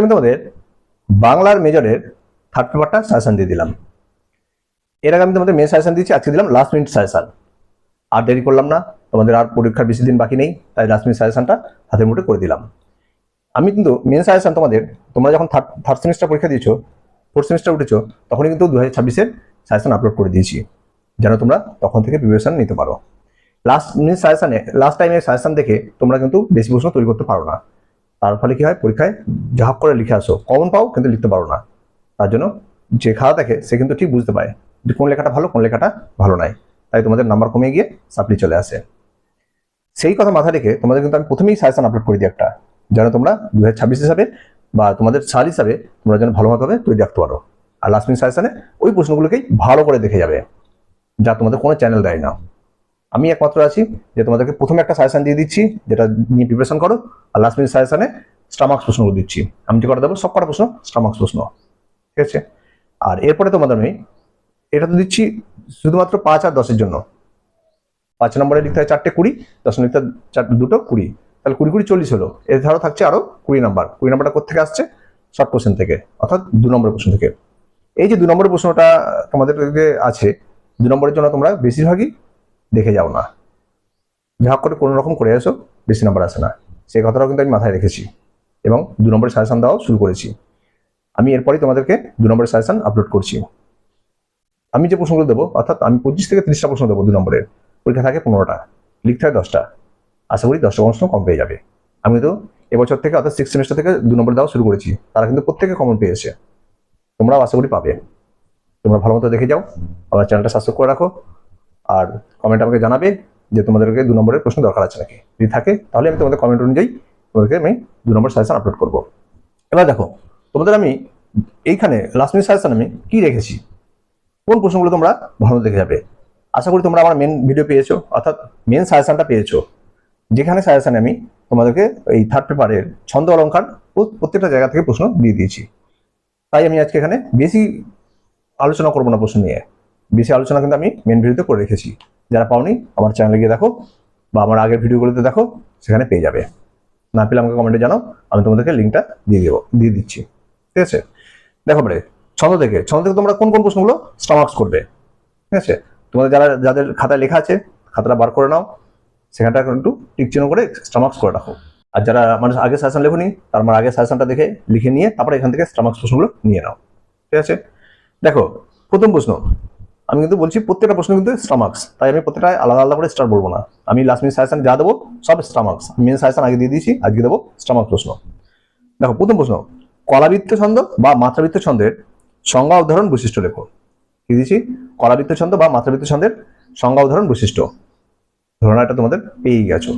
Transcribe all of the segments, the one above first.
আমি তোমাদের বাংলার মেজরের থার্ড পেপারটা সাজেশন দিয়ে দিলাম। এর আগে আমি তোমাদের মেন সাজেশন দিয়েছি, আজকে দিলাম লাস্ট মিনিট সাজেশন। আর দেরি করলাম না, তোমাদের আর পরীক্ষার বেশি দিন বাকি নেই, তাই লাস্ট মিনিট সাজেশনটা হাতের মুঠে করে দিলাম। আমি কিন্তু মেন সাজেশন তোমরা যখন থার্ড সেমিস্টার পরীক্ষা দিয়েছো, ফোর্থ সেমিস্টার উঠেছো, তখনই কিন্তু 2026-এর সাজেশন আপলোড করে দিয়েছি, যেন তোমরা তখন থেকে প্রিপারেশন নিতে পারো। লাস্ট মিনিট সাজেশনে লাস্ট টাইমের সাজেশন দেখে তোমরা কিন্তু বেশি প্রশ্ন তৈরি করতে পারো না। তার ফলে কি হয়, পরীক্ষায় ঝাপ করে লিখে আসো, কমন পাও কিন্তু লিখতে পারো না। তার জন্য যে খাতা দেখে সে কিন্তু ঠিক বুঝতে পারে যে কোন লেখাটা ভালো, কোন লেখাটা ভালো নয়, তাই তোমাদের নাম্বার কমে গিয়ে সাপ্লি চলে আসে। সেই কথা মাথায় রেখে তোমাদের কিন্তু আমি প্রথমেই সাজেশন আপলোড করে দিই একটা, যেন তোমরা 2026 হিসাবে বা তোমাদের সাল হিসাবে তোমরা যেন ভালোভাবে তৈরি রাখতে পারো। আর লাস্ট মিনিট সাজেশনে ওই প্রশ্নগুলোকেই ভালো করে দেখে যাবে, যা তোমাদের কোনো চ্যানেল দেয় না। আমি একমাত্র আছি যে তোমাদেরকে প্রথমে একটা সাজেশন দিয়ে দিচ্ছি, যেটা নিয়ে প্রিপারেশন করো, আর লাস্ট মিনিট সাজেশনে স্টামার্কস প্রশ্নগুলো দিচ্ছি। আমি যে কটা দেবো সব কটা প্রশ্ন স্টামার্কস প্রশ্ন, ঠিক আছে? আর এরপরে তোমাদের আমি এটা তো দিচ্ছি শুধুমাত্র 5 আর 10-এর জন্য। 5 নম্বরে লিখতে হয় 4টে 20, 10 লিখতে হয় 2টো 20, তাহলে 20 20 40 হলো। এছাড়াও থাকছে আরো 20 নাম্বার। 20 নাম্বারটা কোথেকে আসছে? শর্ট কোশ্চেন থেকে, অর্থাৎ 2 নম্বরের প্রশ্ন থেকে। এই যে 2 নম্বরের প্রশ্নটা তোমাদের আছে, 2 নম্বরের জন্য তোমরা বেশিরভাগই দেখে যাও না, যা করে কোনো রকম করে আসো, বেশি নাম্বার আসে না, সেই কথাটাও কিন্তু আমি মাথায় রেখেছি এবং 2 নম্বরের সাজেশন দেওয়া শুরু করেছি। আমি এরপরেই তোমাদেরকে 2 নম্বরের সাজেশন আপলোড করছি। আমি যে প্রশ্নগুলো দেবো, অর্থাৎ আমি 25 থেকে 30টা প্রশ্ন দেবো। 2 নম্বরের পরীক্ষা থাকে 15টা, লিখতে হয় 10টা। আশা করি 10টা প্রশ্ন কম পেয়ে যাবে। আমি তো এবছর থেকে, অর্থাৎ 6 সেমিস্টার থেকে 2 নম্বর দেওয়া শুরু করেছি, তারা কিন্তু প্রত্যেকে কমন পেয়েছে। তোমরাও আশা করি পাবে। তোমরা ভালো মতো দেখে যাও, আমার চ্যানেলটা সাবস্ক্রাইব করে রাখো, আর কমেন্ট আমাকে জানাবে যে তোমাদেরকে 2 নম্বরের প্রশ্ন দরকার আছে নাকি। যদি থাকে তাহলে আমি তোমাদের কমেন্ট অনুযায়ী তোমাদেরকে আমি 2 নম্বর সাজেশন আপলোড করবো। এবার দেখো, তোমাদের আমি এইখানে লাস্ট মিনিট সাজেশন আমি কি রেখেছি, কোন প্রশ্নগুলো তোমরা ভালো দেখে যাবে। আশা করি তোমরা আমার মেন ভিডিও পেয়েছো, অর্থাৎ মেন সাজেশনটা পেয়েছো, যেখানে সাজেশনে আমি তোমাদেরকে এই থার্ড পেপারের ছন্দ অলঙ্কার প্রত্যেকটা জায়গা থেকে প্রশ্ন দিয়ে দিয়েছি। তাই আমি আজকে এখানে বেশি আলোচনা করবো না প্রশ্ন নিয়ে, বেশি আলোচনা কিন্তু আমি মেন ভিডিওতে করে রেখেছি। যারা পাওনি আমার চ্যানেলে গিয়ে দেখো বা আমার আগের ভিডিওগুলোতে দেখো, সেখানে পেয়ে যাবে। না পেলে আমাকে কমেন্টে জানাও, আমি তোমাদেরকে লিঙ্কটা দিয়ে দিচ্ছি, ঠিক আছে? দেখো পরে ছন্দ থেকে তোমরা কোন কোন প্রশ্নগুলো স্টামার্কস করবে, ঠিক আছে? তোমাদের যাদের খাতায় লেখা আছে, খাতাটা বার করে নাও, সেখানটা একটু টিক চিহ্ন করে স্টামার্কস করে রাখো। আর যারা মানুষ আগে সাজেশন লেখনি, তার মানে আগে সাজেশনটা দেখে লিখে নিয়ে তারপরে এখান থেকে স্টামার্কস প্রশ্নগুলো নিয়ে নাও, ঠিক আছে? দেখো প্রথম প্রশ্ন, আমি কিন্তু বলছি প্রত্যেকটা প্রশ্ন কিন্তু স্টামার্কস, তাই আমি প্রত্যেকটা আলাদা আলাদা করে স্টার বলবো না। আমি লাস্ট মিনিট সাজেশন যা দেবো সব স্টামার্কস। মেন সাজেশন আগে দিয়ে দিয়েছি, আজকে দেবো স্টামার্কস প্রশ্ন। দেখো প্রথম প্রশ্ন, কলাবৃত্ত ছন্দ বা মাত্রাবৃত্ত ছন্দের সংজ্ঞা উদাহরণ বৈশিষ্ট্য লেখো। কি দিয়েছি? কলাবৃত্ত ছন্দ বা মাত্রাবৃত্ত ছন্দের সংজ্ঞা উদাহরণ বৈশিষ্ট্য। ধরনা এটা তোমাদের পেয়েই গেছো।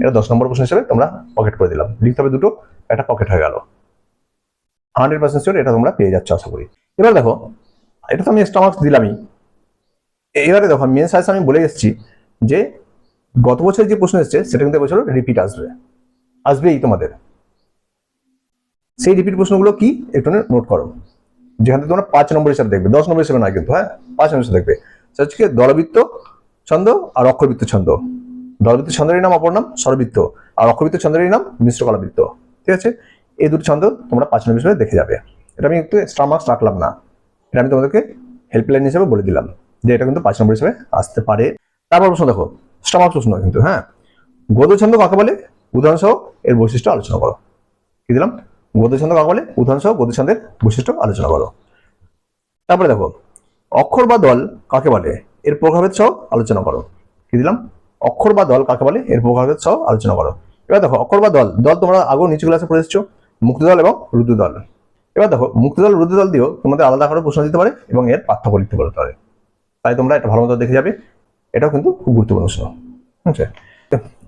এটা 10 নম্বর প্রশ্ন হিসেবে তোমরা পকেট করে দিলাম। লিখতে হবে 2টো, একটা পকেট হয়ে গেল। 100% শিওর এটা তোমরা পেয়ে যাচ্ছ আশা করি। এবার দেখো, এটা তো আমি স্টামার্কস দিলামই। এবারে দেখো মেন সাজেশন আমি বলে এসেছি যে গত বছর যে প্রশ্ন এসেছে সেটা কিন্তু এবছর রিপিট আসবেই তোমাদের। সেই রিপিট প্রশ্নগুলো কি একটু নোট করো, যেখান থেকে তোমরা 5 নম্বর হিসাবে দেখবে, 10 নম্বর হিসাবে নয় কিন্তু, হ্যাঁ 5 নম্বর হিসাবে দেখবে। সেটা হচ্ছে দলবৃত্ত ছন্দ আর অক্ষরবৃত্ত ছন্দ। দলবৃত্ত ছন্দের নাম অপর নাম স্বরবৃত্ত, আর অক্ষরবৃত্ত ছন্দের নাম মিশ্র কলাবৃত্ত, ঠিক আছে? এই দুটো ছন্দ তোমরা 5 নম্বর হিসাবে দেখে যাবে। এটা আমি একটু স্টামার্কস রাখলাম না, এটা আমি তোমাদেরকে হেল্পলাইন হিসেবে বলে দিলাম যে এটা কিন্তু 5 নম্বর হিসেবে আসতে পারে। তারপর প্রশ্ন দেখো, স্টামার্কস প্রশ্ন কিন্তু, হ্যাঁ, গদ্য ছন্দ কাকে বলে, উদাহরণ সহ এর বৈশিষ্ট্য আলোচনা করো। কি দিলাম? গদ্য ছন্দ কাকে বলে, উদাহরণ সহ গদ্য ছন্দের বৈশিষ্ট্য আলোচনা করো। তারপরে দেখো, অক্ষর বা দল কাকে বলে, এর প্রকারভেদ সহ আলোচনা করো। কি দিলাম? অক্ষর বা দল কাকে বলে, এর প্রকারভেদ সহ আলোচনা করো। এবার দেখো, অক্ষর বা দল তোমরা আগেও নিচু ক্লাসে পড়ে এসেছো, মুক্তি দল এবং রুদ্র দল। এবার দেখো, মুক্তি দল রুদ্র দল দিয়েও তোমাদের আলাদা করে প্রশ্ন দিতে পারে এবং এর পার্থক্য লিখতে পারতে পারে, তাই তোমরা এটা ভালো মতো দেখে যাবে। এটাও কিন্তু খুব গুরুত্বপূর্ণ প্রশ্ন, ঠিক আছে?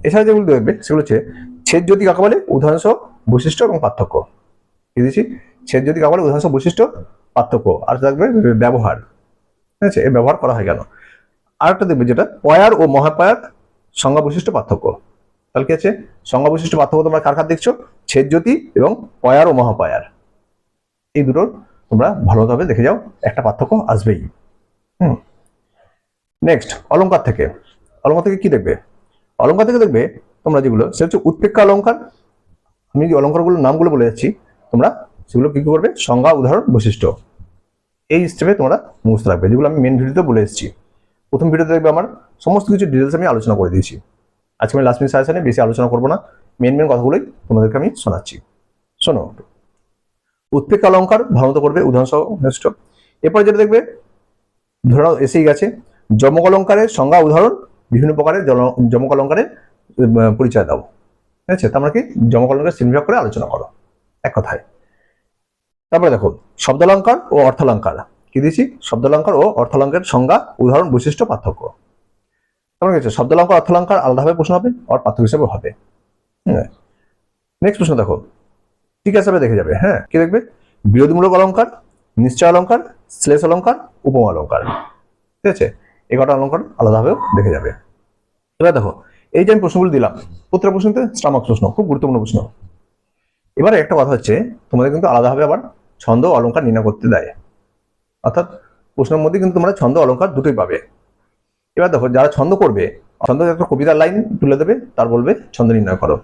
এছাড়া যেগুলো দেখবে সেগুলো হচ্ছে ছেদ জ্যোতি কাকে বলে, উদাহরণ সহ বৈশিষ্ট্য এবং পার্থক্য। কি দিয়েছি? ছেদ জ্যোতি কাকে বলে, উদাহরণ সহ বৈশিষ্ট্য পার্থক্য। আর থাকবে ব্যবহার, ঠিক আছে? এর ব্যবহার করা হয় কেন। আরেকটা দেখবে যেটা পয়ার ও মহাপয়ার সংজ্ঞা বৈশিষ্ট্য পার্থক্য। তাহলে কি আছে? সংজ্ঞা বৈশিষ্ট্য পার্থক্য তোমরা কার দেখছো? ছেদ জ্যোতি এবং পয়ার ও মহাপয়ার, এই দুটোর তোমরা ভালোভাবে দেখে যাও, একটা পার্থক্য আসবেই। নেক্সট, অলঙ্কার থেকে কি দেখবে? অলঙ্কার থেকে দেখবে তোমরা যেগুলো, সেটা হচ্ছে উৎপেক্ষা অলঙ্কার। আমি যে অলঙ্কারগুলোর নামগুলো বলে যাচ্ছি, তোমরা সেগুলো কি করবে, সংজ্ঞা, উদাহরণ, বৈশিষ্ট্য, এই স্টেপে তোমরা মুখস্থ রাখবে, যেগুলো আমি মেন ভিডিওতে বলে এসেছি। প্রথম ভিডিওতে দেখবে আমার সমস্ত কিছু ডিটেলস আমি আলোচনা করে দিয়েছি। আজকে আমি লাস্ট মিনিট সাজেশনে বেশি আলোচনা করবো না, মেন কথাগুলোই তোমাদেরকে আমি শোনাচ্ছি। শোনো, উৎপ্রেক্ষা অলঙ্কার ভালো মতো করবে, উদাহরণ সহ নেক্সট। এরপরে যেটা দেখবে, ধরো এসেই গেছে যমক অলঙ্কারের সংজ্ঞা, উদাহরণ, বিভিন্ন প্রকারের যমক অলঙ্কারের পরিচয় দাও। ঠিক আছে, তোমরা কি যমক অলঙ্কার শ্রেণীবিভাগ করে আলোচনা করো, এক কথায়। তারপরে দেখো শব্দালঙ্কার ও অর্থালঙ্কার কি দিয়েছি, শব্দালঙ্কার ও অর্থালঙ্কারের সংজ্ঞা, উদাহরণ, বৈশিষ্ট্য, পার্থক্য। তোমরা কি শব্দালঙ্কার অর্থালঙ্কার আলাদাভাবে প্রশ্ন হবে আর পার্থক্য হিসেবে হবে। হ্যাঁ, নেক্সট প্রশ্ন দেখো, ঠিক আছে দেখে যাবে। হ্যাঁ, কি দেখবে, বিরোধমূলক অলঙ্কার, নিশ্চয় অলঙ্কার, শ্লেষ অলঙ্কার, উপমা অলঙ্কার। ঠিক আছে, এই কটা অলঙ্কার আলাদাভাবেও দেখে যাবে। এবার দেখো, এই যে আমি প্রশ্নগুলো দিলাম, প্রত্যেকটা প্রশ্নতে স্টামাক প্রশ্ন, খুব গুরুত্বপূর্ণ প্রশ্ন। এবারে একটা কথা হচ্ছে, তোমাদের কিন্তু আলাদাভাবে আবার ছন্দ অলঙ্কার নির্ণয় করতে দেয়, অর্থাৎ প্রশ্নের মধ্যে কিন্তু তোমরা ছন্দ অলঙ্কার দুটোই পাবে। এবার দেখো, যারা ছন্দ করবে, ছন্দ একটা কবিতার লাইন তুলে দেবে, তার বলবে ছন্দ নির্ণয় করো,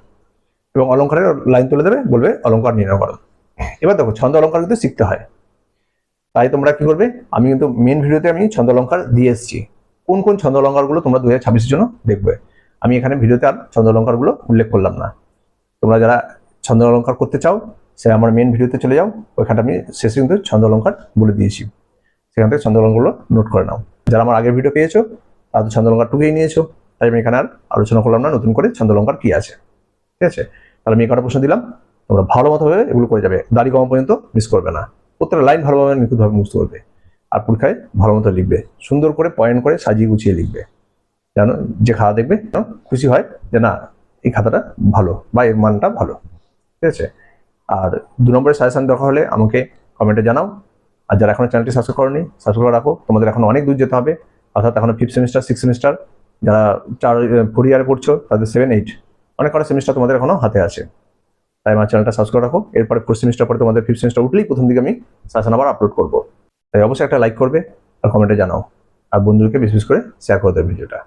এবং অলঙ্কারের লাইন তুলে দেবে, বলবে অলঙ্কার নির্ণয় করো। এবার দেখো, ছন্দ অলঙ্কার কিন্তু শিখতে হয়, তাই তোমরা কি করবে, আমি কিন্তু মেন ভিডিওতে আমি ছন্দ অলঙ্কার দিয়ে এসেছি, কোন কোন ছন্দ অলঙ্কারগুলো তোমরা 2026-এর জন্য দেখবে। আমি এখানে ভিডিওতে আর ছন্দ অলঙ্কারগুলো উল্লেখ করলাম না। তোমরা যারা ছন্দ অলঙ্কার করতে চাও, সে আমার মেন ভিডিওতে চলে যাও, ওইখানটা আমি শেষে কিন্তু ছন্দ অলঙ্কার বলে দিয়েছি, সেখান থেকে ছন্দ অলঙ্কারগুলো নোট করে নাও। যারা আমার আগের ভিডিও পেয়েছো তাদের ছন্দ অলঙ্কার টুকিয়ে নিয়েছো, তাই আমি এখানে আর আলোচনা করলাম না নতুন করে ছন্দ অলঙ্কার কি আছে। ঠিক আছে, তাহলে আমি কটা প্রশ্ন দিলাম, তোমরা ভালো মতো ভাবে এগুলো করে যাবে, দাড়ি কমা পর্যন্ত মিস করবে না, প্রত্যেকটা লাইন ভালোভাবে নিখুঁতভাবে মুখস্থ করবে, আর পরীক্ষায় ভালো মতো লিখবে, সুন্দর করে পয়েন্ট করে সাজিয়ে গুছিয়ে লিখবে, যেন যে খাতা দেখবে খুশি হয় যে না, এই খাতাটা ভালো বা এর মানটা ভালো। ঠিক আছে, আর 2 নম্বরের সাজেশন দরকার হলে আমাকে কমেন্টে জানাও। আর যারা এখনো চ্যানেলটি সাবস্ক্রাইব করোনি, সাবস্ক্রাইব করে রাখো, তোমাদের এখন অনেক দূর যেতে হবে, অর্থাৎ এখন 5th সেমিস্টার, 6th সেমিস্টার, যারা 4 ইয়ারে পড়ছো তাদের 7, 8 অনেক কটা সেমিস্টার তোমাদের এখনো হাতে আছে, তাই আমার চ্যানেলটা সাবস্ক্রাইব রাখো। এরপরে 4th সেমিস্টার পরে তোমাদের 5th সেমিস্টার উঠলেই প্রথম দিকে আমি সাজেশন আবার আপলোড করবো, তাই অবশ্যই একটা লাইক করবে আর কমেন্টে জানাও, আর বন্ধুদেরকে বেশি বেশি করে শেয়ার করে দেবে ভিডিওটা।